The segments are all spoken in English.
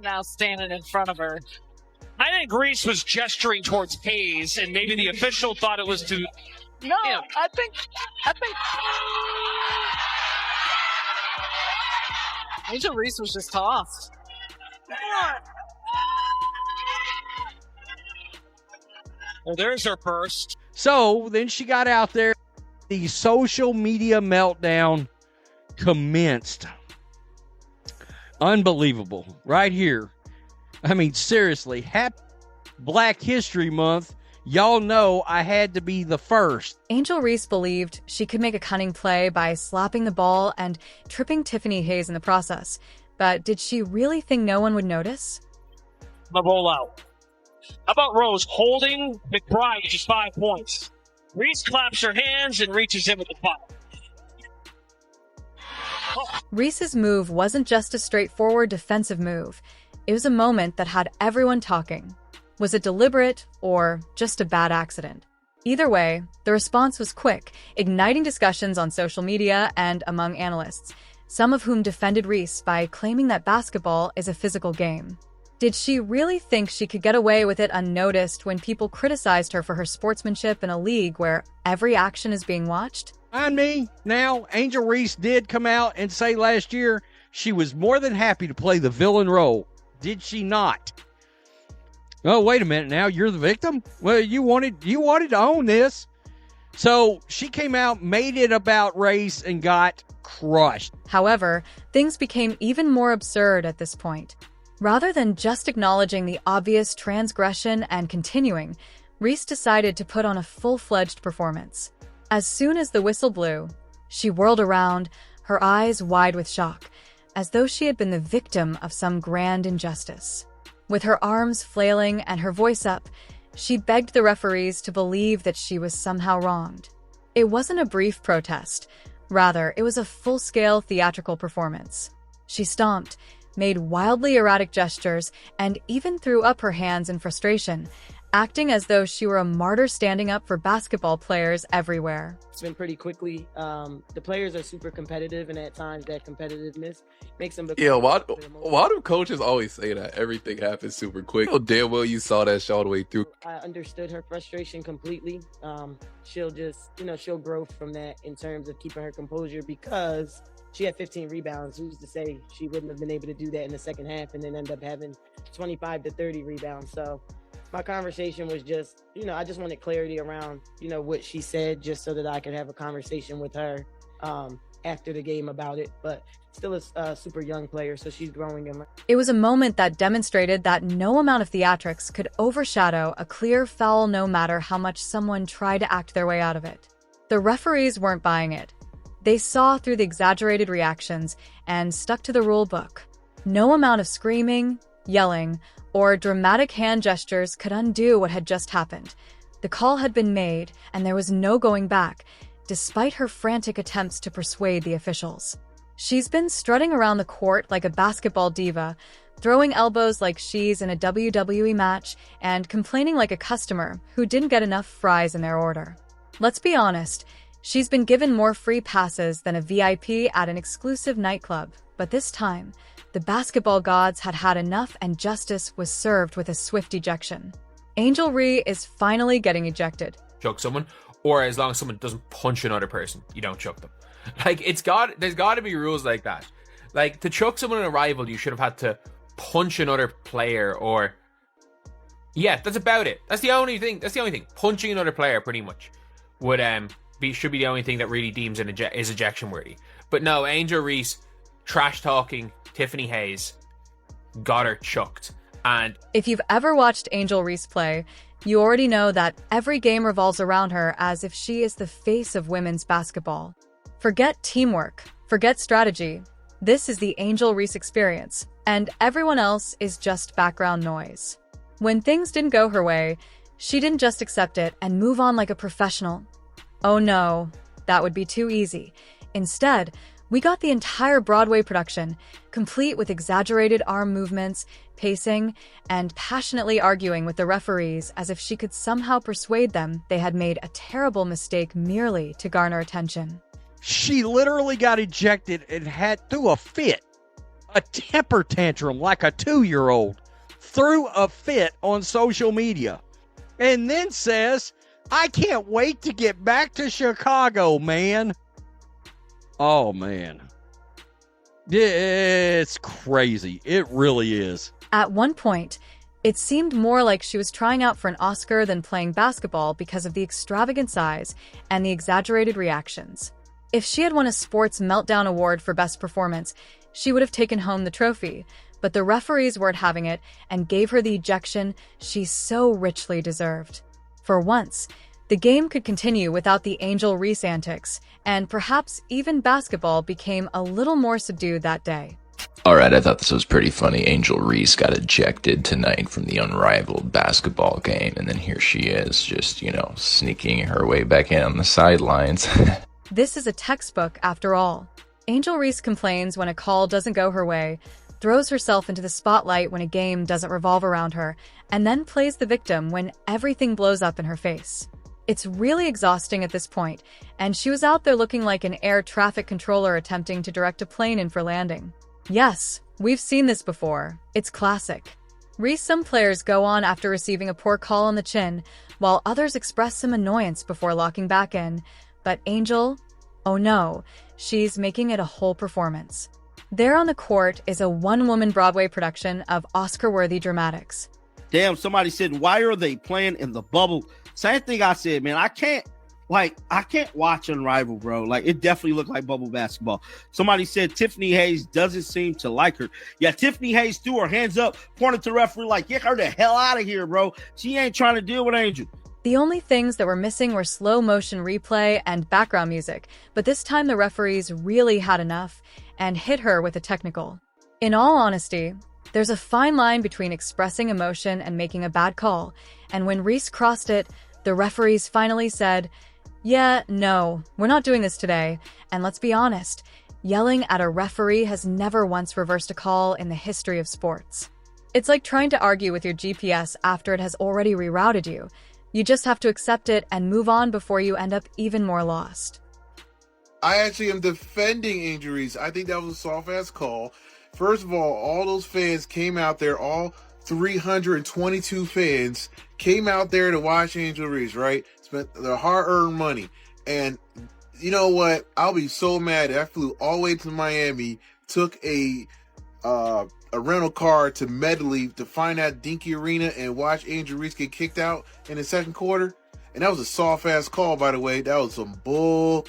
now standing in front of her. I think Reese was gesturing towards Hayes, and maybe the official thought it was to... No, Yeah. I think Angel Reese was just tossed. Well, there's her first. So then she got out there. The social media meltdown commenced. Unbelievable. Right here. I mean, seriously. Happy Black History Month. Y'all know I had to be the first. Angel Reese believed she could make a cunning play by slapping the ball and tripping Tiffany Hayes in the process. But did she really think no one would notice? The rollout. How about Rose holding McBride just 5 points? Reese claps her hands and reaches in with the puck. Reese's move wasn't just a straightforward defensive move. It was a moment that had everyone talking. Was it deliberate or just a bad accident? Either way, the response was quick, igniting discussions on social media and among analysts, some of whom defended Reese by claiming that basketball is a physical game. Did she really think she could get away with it unnoticed when people criticized her for her sportsmanship in a league where every action is being watched? Mind me, now, Angel Reese did come out and say last year she was more than happy to play the villain role. Did she not? Oh, wait a minute now. You're the victim? Well, you wanted to own this. So she came out, made it about race, and got crushed. However, things became even more absurd at this point. Rather than just acknowledging the obvious transgression and continuing, Reese decided to put on a full-fledged performance. As soon as the whistle blew, she whirled around, her eyes wide with shock, as though she had been the victim of some grand injustice. With her arms flailing and her voice up, she begged the referees to believe that she was somehow wronged. It wasn't a brief protest. Rather, it was a full-scale theatrical performance. She stomped, made wildly erratic gestures, and even threw up her hands in frustration, acting as though she were a martyr standing up for basketball players everywhere. It's been pretty quickly. The players are super competitive, and at times that competitiveness makes them... Yeah, why do coaches always say that? Everything happens super quick. Oh, damn well you saw that shot all the way through. I understood her frustration completely. She'll just, she'll grow from that in terms of keeping her composure because she had 15 rebounds. Who's to say she wouldn't have been able to do that in the second half and then end up having 25 to 30 rebounds? So my conversation was just, I just wanted clarity around, what she said, just so that I could have a conversation with her after the game about it. But still a super young player, so she's growing. It was a moment that demonstrated that no amount of theatrics could overshadow a clear foul, no matter how much someone tried to act their way out of it. The referees weren't buying it. They saw through the exaggerated reactions and stuck to the rule book. No amount of screaming, yelling, or dramatic hand gestures could undo what had just happened. The call had been made, and there was no going back, despite her frantic attempts to persuade the officials. She's been strutting around the court like a basketball diva, throwing elbows like she's in a WWE match, and complaining like a customer who didn't get enough fries in their order. Let's be honest, she's been given more free passes than a VIP at an exclusive nightclub, but this time, the basketball gods had had enough and justice was served with a swift ejection. Angel Reese is finally getting ejected. Choke someone, or as long as someone doesn't punch another person, you don't choke them. Like, there's got to be rules like that. Like, to choke someone in a rival, you should have had to punch another player, or... Yeah, that's about it. That's the only thing. Punching another player, pretty much, would should be the only thing that really deems is ejection worthy. But no, Angel Reese trash talking Tiffany Hayes got her chucked. And if you've ever watched Angel Reese play, you already know that every game revolves around her as if she is the face of women's basketball. Forget teamwork, forget strategy. This is the Angel Reese experience, and everyone else is just background noise. When things didn't go her way, she didn't just accept it and move on like a professional. Oh no, that would be too easy. Instead, we got the entire Broadway production, complete with exaggerated arm movements, pacing, and passionately arguing with the referees as if she could somehow persuade them they had made a terrible mistake merely to garner attention. She literally got ejected and had threw a fit. a temper tantrum like a 2-year-old, threw a fit on social media, and then says, I can't wait to get back to Chicago, man. Oh, man. It's crazy. It really is. At one point, it seemed more like she was trying out for an Oscar than playing basketball because of the extravagant size and the exaggerated reactions. If she had won a Sports Meltdown Award for Best Performance, she would have taken home the trophy, but the referees weren't having it and gave her the ejection she so richly deserved. For once, the game could continue without the Angel Reese antics, and perhaps even basketball became a little more subdued that day. Alright, I thought this was pretty funny. Angel Reese got ejected tonight from the Unrivaled basketball game, and then here she is, just, sneaking her way back in on the sidelines. This is a textbook, after all. Angel Reese complains when a call doesn't go her way, throws herself into the spotlight when a game doesn't revolve around her, and then plays the victim when everything blows up in her face. It's really exhausting at this point, and she was out there looking like an air traffic controller attempting to direct a plane in for landing. Yes, we've seen this before. It's classic. Some players go on after receiving a poor call on the chin, while others express some annoyance before locking back in. But Angel? Oh no, she's making it a whole performance. There on the court is a one-woman Broadway production of Oscar-worthy dramatics. Damn, somebody said, why are they playing in the bubble? Same thing I said, man. I can't watch Unrivaled, bro. Like, it definitely looked like bubble basketball. Somebody said Tiffany Hayes doesn't seem to like her. Yeah, Tiffany Hayes threw her hands up, pointed to the referee like, get her the hell out of here, bro. She ain't trying to deal with Angel. The only things that were missing were slow motion replay and background music, but this time the referees really had enough and hit her with a technical. In all honesty, there's a fine line between expressing emotion and making a bad call, and when Reese crossed it, the referees finally said, yeah, no, we're not doing this today, and let's be honest, yelling at a referee has never once reversed a call in the history of sports. It's like trying to argue with your GPS after it has already rerouted you. You just have to accept it and move on before you end up even more lost. I actually am defending Angel Reese. I think that was a soft-ass call. First of all those fans came out there, all 322 fans came out there to watch Angel Reese, right? Spent their hard-earned money. And you know what? I'll be so mad. I flew all the way to Miami, took a rental car to Medley to find that dinky arena and watch Angel Reese get kicked out in the second quarter. And that was a soft-ass call, by the way. That was some bull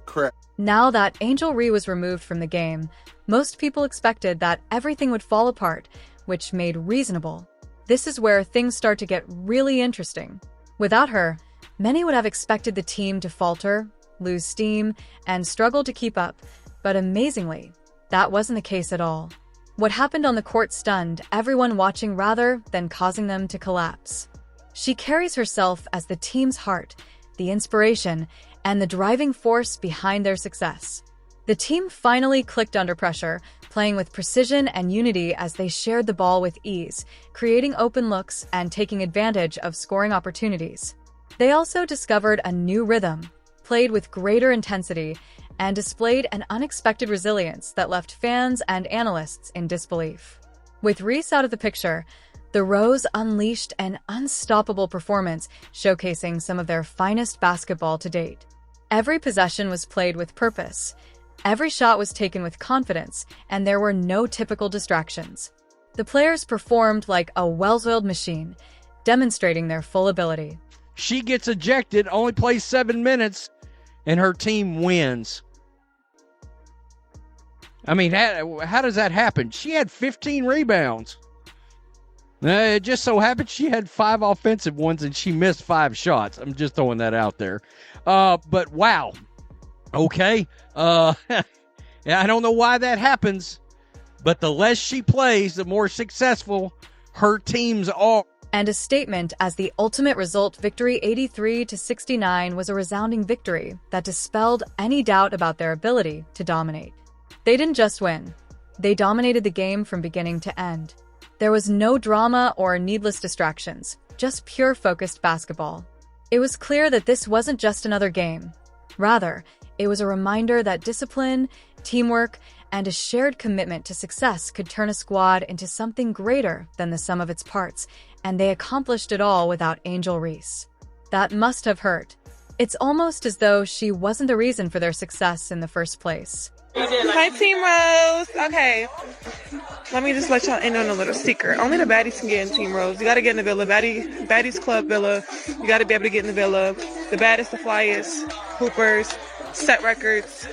crap. Now that Angel Reese was removed from the game, most people expected that everything would fall apart, which made reasonable. This is where things start to get really interesting. Without her, many would have expected the team to falter, lose steam, and struggle to keep up. But amazingly, that wasn't the case at all. What happened on the court stunned everyone watching rather than causing them to collapse. She carries herself as the team's heart, the inspiration, and the driving force behind their success. The team finally clicked under pressure, playing with precision and unity as they shared the ball with ease, creating open looks and taking advantage of scoring opportunities. They also discovered a new rhythm, played with greater intensity, and displayed an unexpected resilience that left fans and analysts in disbelief. With Reese out of the picture, the Rose unleashed an unstoppable performance, showcasing some of their finest basketball to date. Every possession was played with purpose. Every shot was taken with confidence, and there were no typical distractions. The players performed like a well-oiled machine, demonstrating their full ability. She gets ejected, only plays 7 minutes, and her team wins. I mean, how does that happen? She had 15 rebounds. It just so happened she had 5 offensive ones, and she missed 5 shots. I'm just throwing that out there. But wow. Okay. Yeah, I don't know why that happens, but the less she plays, the more successful her teams are. And a statement as the ultimate result, victory 83-69 was a resounding victory that dispelled any doubt about their ability to dominate. They didn't just win. They dominated the game from beginning to end. There was no drama or needless distractions, just pure focused basketball. It was clear that this wasn't just another game. Rather, it was a reminder that discipline, teamwork, and a shared commitment to success could turn a squad into something greater than the sum of its parts, and they accomplished it all without Angel Reese. That must have hurt. It's almost as though she wasn't the reason for their success in the first place. Hi, Team Rose. Okay, let me just let y'all in on a little secret. Only the baddies can get in Team Rose. You gotta get in the villa. Baddies Club Villa. You gotta be able to get in the villa. The baddest, the flyest, hoopers, set records.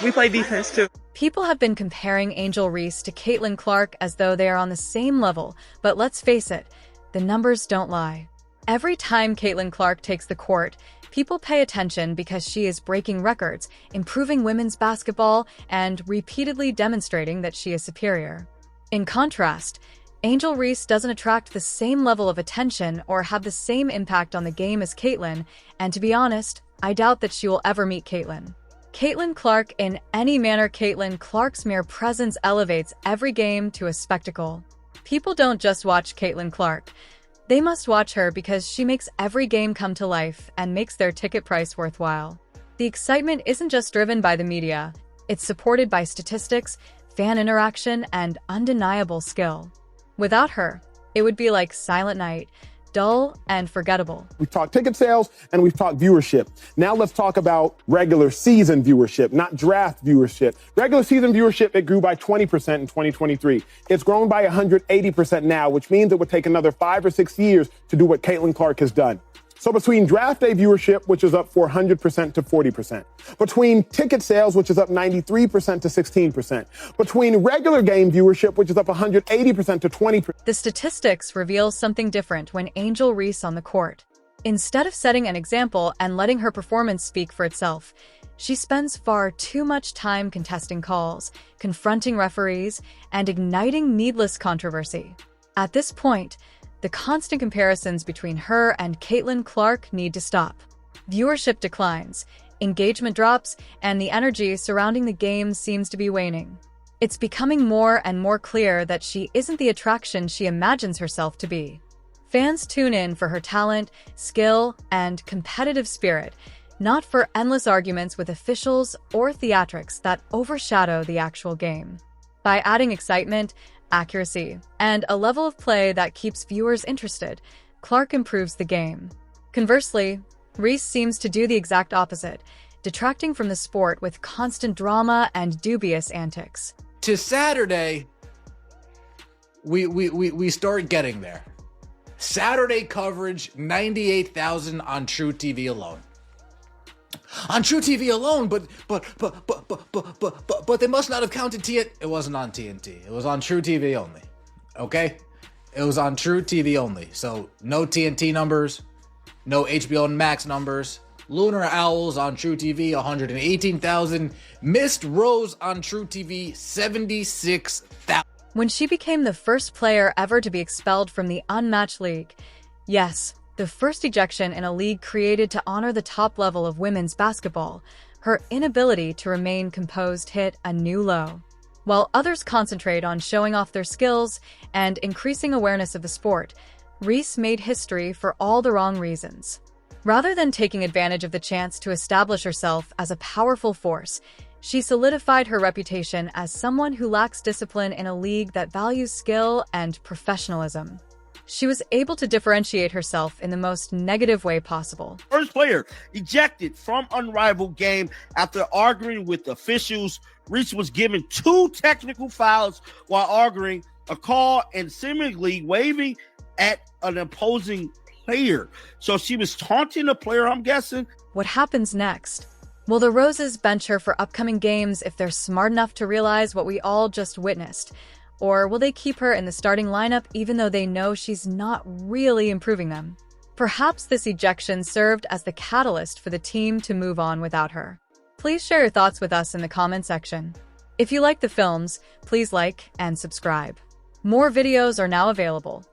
We play defense too. People have been comparing Angel Reese to Caitlin Clark as though they are on the same level, but let's face it, the numbers don't lie. Every time Caitlin Clark takes the court, people pay attention because she is breaking records, improving women's basketball, and repeatedly demonstrating that she is superior. In contrast, Angel Reese doesn't attract the same level of attention or have the same impact on the game as Caitlin, and to be honest, I doubt that she will ever meet Caitlin. Caitlin Clark, in any manner, Caitlin Clark's mere presence elevates every game to a spectacle. People don't just watch Caitlin Clark. They must watch her because she makes every game come to life and makes their ticket price worthwhile. The excitement isn't just driven by the media. It's supported by statistics, fan interaction, and undeniable skill. Without her, it would be like Silent Night, dull and forgettable. We've talked ticket sales and we've talked viewership. Now let's talk about regular season viewership, not draft viewership. Regular season viewership, it grew by 20% in 2023. It's grown by 180% now, which means it would take another 5 or 6 years to do what Caitlin Clark has done. So between draft day viewership, which is up 400% to 40%, between ticket sales, which is up 93% to 16%, between regular game viewership, which is up 180% to 20%. The statistics reveal something different when Angel Reese on the court. Instead of setting an example and letting her performance speak for itself, she spends far too much time contesting calls, confronting referees, and igniting needless controversy. At this point, the constant comparisons between her and Caitlin Clark need to stop. Viewership declines, engagement drops, and the energy surrounding the game seems to be waning. It's becoming more and more clear that she isn't the attraction she imagines herself to be. Fans tune in for her talent, skill, and competitive spirit, not for endless arguments with officials or theatrics that overshadow the actual game. By adding excitement, accuracy, and a level of play that keeps viewers interested, Clark improves the game. Conversely, Reese seems to do the exact opposite, detracting from the sport with constant drama and dubious antics. To Saturday, we start getting there. Saturday coverage, 98,000 on True TV alone. On True TV alone, but they must not have counted TNT. It wasn't on TNT. It was on True TV only. Okay? It was on True TV only. So no TNT numbers, no HBO Max numbers. Lunar Owls on True TV, 118,000. Missed Rose on True TV, 76,000. When she became the first player ever to be expelled from the unmatched league, yes, the first ejection in a league created to honor the top level of women's basketball, her inability to remain composed hit a new low. While others concentrate on showing off their skills and increasing awareness of the sport, Reese made history for all the wrong reasons. Rather than taking advantage of the chance to establish herself as a powerful force, she solidified her reputation as someone who lacks discipline in a league that values skill and professionalism. She was able to differentiate herself in the most negative way possible. First player ejected from Unrivaled game after arguing with officials. Reese was given 2 technical fouls while arguing a call and seemingly waving at an opposing player. So she was taunting a player, I'm guessing. What happens next? Will the Roses bench her for upcoming games if they're smart enough to realize what we all just witnessed? Or will they keep her in the starting lineup even though they know she's not really improving them? Perhaps this ejection served as the catalyst for the team to move on without her. Please share your thoughts with us in the comment section. If you like the films, please like and subscribe. More videos are now available.